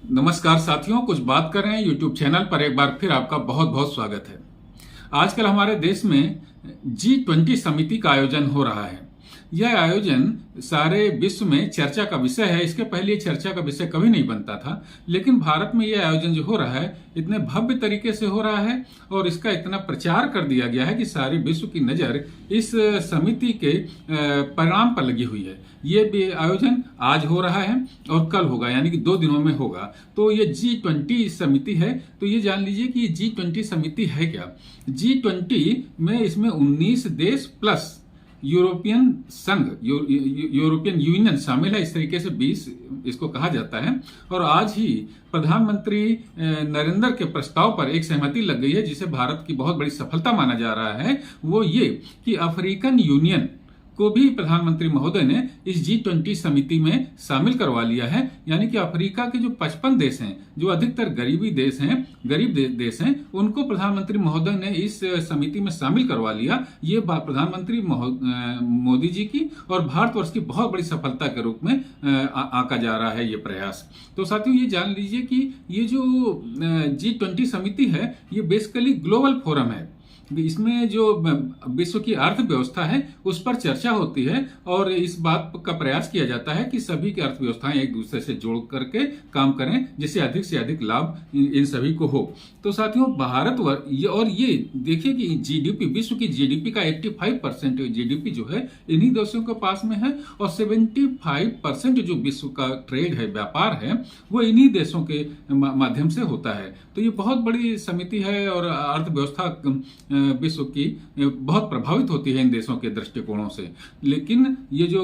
नमस्कार साथियों, कुछ बात कर रहे हैं यूट्यूब चैनल पर। एक बार फिर आपका बहुत बहुत स्वागत है। आजकल हमारे देश में G20 समिति का आयोजन हो रहा है। यह आयोजन सारे विश्व में चर्चा का विषय है। इसके पहले चर्चा का विषय कभी नहीं बनता था, लेकिन भारत में यह आयोजन जो हो रहा है इतने भव्य तरीके से हो रहा है और इसका इतना प्रचार कर दिया गया है कि सारे विश्व की नजर इस समिति के परिणाम पर लगी हुई है। ये भी आयोजन आज हो रहा है और कल होगा, यानी कि 2 दिनों में होगा। तो ये G20 समिति है। तो ये जान लीजिए कि G20 समिति है क्या। G20 में इसमें 19 देश प्लस यूरोपियन संघ, यूरोपियन यूनियन शामिल है। इस तरीके से 20 इसको कहा जाता है। और आज ही प्रधानमंत्री नरेंद्र के प्रस्ताव पर एक सहमति लग गई है, जिसे भारत की बहुत बड़ी सफलता माना जा रहा है। वो ये कि अफ्रीकन यूनियन को भी प्रधानमंत्री महोदय ने इस G20 समिति में शामिल करवा लिया है। यानी कि अफ्रीका के जो 55 देश हैं, जो अधिकतर गरीब देश हैं, उनको प्रधानमंत्री महोदय ने इस समिति में शामिल करवा लिया। ये प्रधानमंत्री मोदी जी की और भारतवर्ष की बहुत बड़ी सफलता के रूप में आंका जा रहा है ये प्रयास। तो साथियों, ये जान लीजिए कि ये जो G20 समिति है, ये बेसिकली ग्लोबल फोरम है। इसमें जो विश्व की अर्थव्यवस्था है उस पर चर्चा होती है और इस बात का प्रयास किया जाता है कि सभी की अर्थव्यवस्थाएं एक दूसरे से जोड़ करके काम करें, जिससे अधिक से अधिक लाभ इन सभी को हो। तो साथियों, भारत और ये देखिए कि जीडीपी, विश्व की जीडीपी का 85% जीडीपी जो है इन्हीं देशों के पास में है और 75% जो विश्व का ट्रेड है, व्यापार है, वो इन्हीं देशों के माध्यम से होता है। तो ये बहुत बड़ी समिति है और अर्थव्यवस्था विश्व की बहुत प्रभावित होती है इन देशों के दृष्टिकोणों से। लेकिन ये जो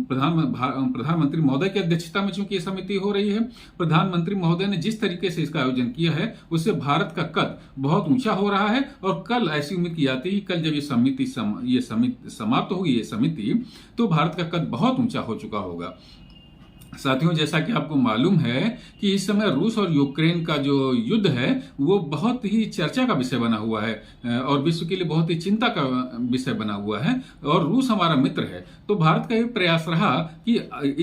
प्रधानमंत्री महोदय की अध्यक्षता में चूंकि ये समिति हो रही है, प्रधानमंत्री महोदय ने जिस तरीके से इसका आयोजन किया है उससे भारत का कद बहुत ऊंचा हो रहा है। और कल ऐसी उम्मीद की जाती है कि कल जब ये समिति समाप्त होगी, ये समिति, तो भारत का कद बहुत ऊंचा हो चुका होगा। साथियों, जैसा कि आपको मालूम है कि इस समय रूस और यूक्रेन का जो युद्ध है वो बहुत ही चर्चा का विषय बना हुआ है और विश्व के लिए बहुत ही चिंता का विषय बना हुआ है। और रूस हमारा मित्र है। तो भारत का ये प्रयास रहा कि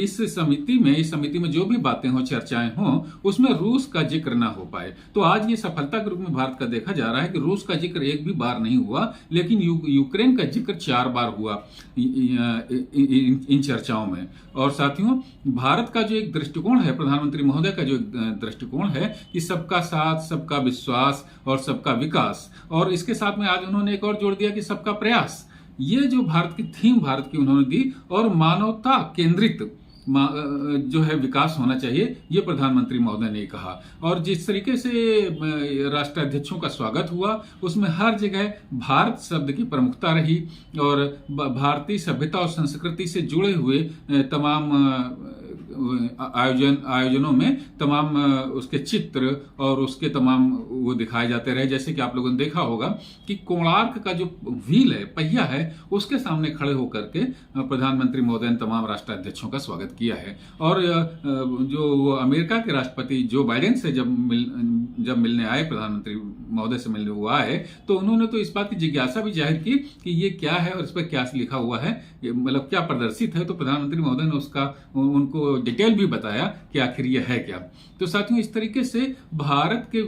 इस समिति में जो भी बातें हो, चर्चाएं हों, उसमें रूस का जिक्र ना हो पाए। तो आज ये सफलता के रूप में भारत का देखा जा रहा है कि रूस का जिक्र एक भी बार नहीं हुआ, लेकिन यूक्रेन का जिक्र 4 बार हुआ इन चर्चाओं में। और साथियों, भारत का जो एक दृष्टिकोण है, प्रधानमंत्री महोदय का जो एक दृष्टिकोण है कि सबका साथ, सबका विश्वास और सबका विकास, और इसके साथ में आज उन्होंने एक और जोड़ दिया कि सबका प्रयास। ये जो भारत की थीम भारत की उन्होंने दी, और मानवता केंद्रित जो है विकास होना चाहिए, ये प्रधानमंत्री महोदय ने कहा। और जिस तरीके से राष्ट्राध्यक्षों का स्वागत हुआ, उसमें हर जगह भारत शब्द की प्रमुखता रही और भारतीय सभ्यता और संस्कृति से जुड़े हुए तमाम आयोजनों में तमाम उसके चित्र और उसके तमाम वो दिखाए जाते रहे। जैसे कि आप लोगों ने देखा होगा कि कोणार्क का जो व्हील है, पहिया है, उसके सामने खड़े होकर के प्रधानमंत्री महोदय ने तमाम राष्ट्राध्यक्षों का स्वागत किया है। और जो अमेरिका के राष्ट्रपति जो बाइडेन से जब मिलने आए, प्रधानमंत्री महोदय से मिलने वो आए, तो उन्होंने तो इस बात की जिज्ञासा भी जाहिर की कि ये क्या है और इस पर क्या लिखा हुआ है, मतलब क्या प्रदर्शित है। तो प्रधानमंत्री महोदय ने उनको डिटेल भी बताया कि आखिर ये है क्या। तो साथियों, इस तरीके से भारत के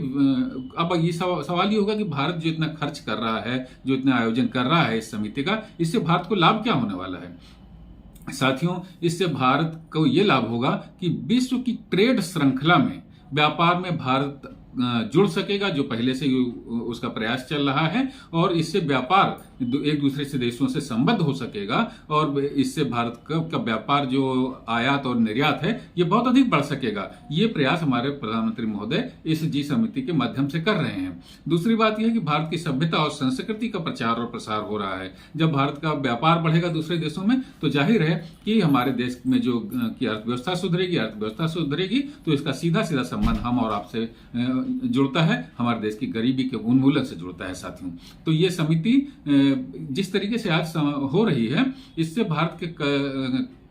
अब ये सवाल ये होगा कि भारत जो इतना खर्च कर रहा है, जो इतना आयोजन कर रहा है इस समिति का, इससे भारत को लाभ क्या होने वाला है। साथियों, इससे भारत को ये लाभ होगा कि विश्व की ट्रेड श्रृंखला में, व्यापार में भारत जुड़ सकेगा, जो पहले से उसका प्रयास चल रहा है, और इससे व्यापार एक दूसरे से देशों से संबद्ध हो सकेगा और इससे भारत का व्यापार जो आयात और निर्यात है ये बहुत अधिक बढ़ सकेगा। ये प्रयास हमारे प्रधानमंत्री महोदय इस जी समिति के माध्यम से कर रहे हैं। दूसरी बात यह है कि भारत की सभ्यता और संस्कृति का प्रचार और प्रसार हो रहा है। जब भारत का व्यापार बढ़ेगा दूसरे देशों में, तो जाहिर है कि हमारे देश में जो की अर्थव्यवस्था सुधरेगी, तो इसका सीधा सीधा संबंध हम और आपसे जुड़ता है, हमारे देश की गरीबी के उन्मूलन से जुड़ता है। साथियों, तो ये समिति जिस तरीके से आज हो रही है, इससे भारत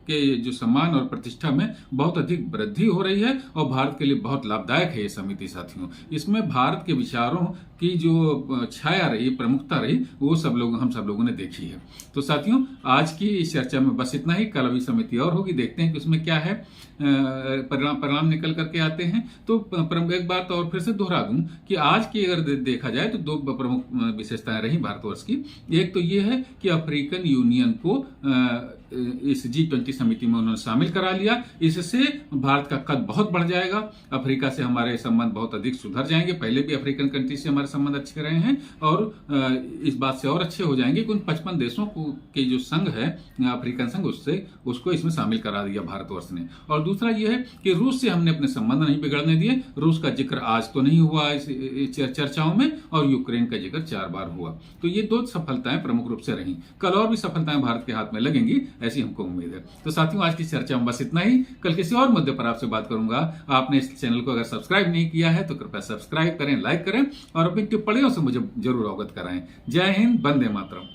के जो सम्मान और प्रतिष्ठा में बहुत अधिक वृद्धि हो रही है और भारत के लिए बहुत लाभदायक है ये समिति। साथियों, इसमें भारत के विचारों की जो छाया रही, प्रमुखता रही, वो हम सब लोगों ने देखी है। तो साथियों, आज की इस चर्चा में बस इतना ही। कल अभी समिति और होगी, देखते हैं कि उसमें क्या है। परिणाम निकल करके आते हैं। तो एक बात और फिर से दोहरा दूं कि आज की अगर देखा जाए तो दो प्रमुख विशेषताएं रही भारतवर्ष की। एक तो ये है कि अफ्रीकन यूनियन को इस G20 समिति में उन्होंने शामिल करा लिया। इससे भारत का कद बहुत बढ़ जाएगा, अफ्रीका से हमारे संबंध बहुत अधिक सुधर जाएंगे। पहले भी अफ्रीकन कंट्री से हमारे संबंध अच्छे रहे हैं और इस बात से और अच्छे हो जाएंगे कि उन 55 देशों के जो संघ है अफ्रीकन संघ, उसको इसमें शामिल करा दिया भारतवर्ष ने। और दूसरा यह है कि रूस से हमने अपने संबंध नहीं बिगड़ने दिए। रूस का जिक्र आज तो नहीं हुआ इस चर्चाओं में, और यूक्रेन का जिक्र 4 बार हुआ। तो ये 2 सफलताएं प्रमुख रूप से रही। कल और भी सफलताएं भारत के हाथ में लगेंगी, ऐसी हमको उम्मीद है। तो साथियों, आज की चर्चा में बस इतना ही। कल किसी और मुद्दे पर आपसे बात करूंगा। आपने इस चैनल को अगर सब्सक्राइब नहीं किया है तो कृपया सब्सक्राइब करें, लाइक करें और अपनी टिप्पणियों से मुझे जरूर अवगत कराएं। जय हिंद, वंदे मातरम।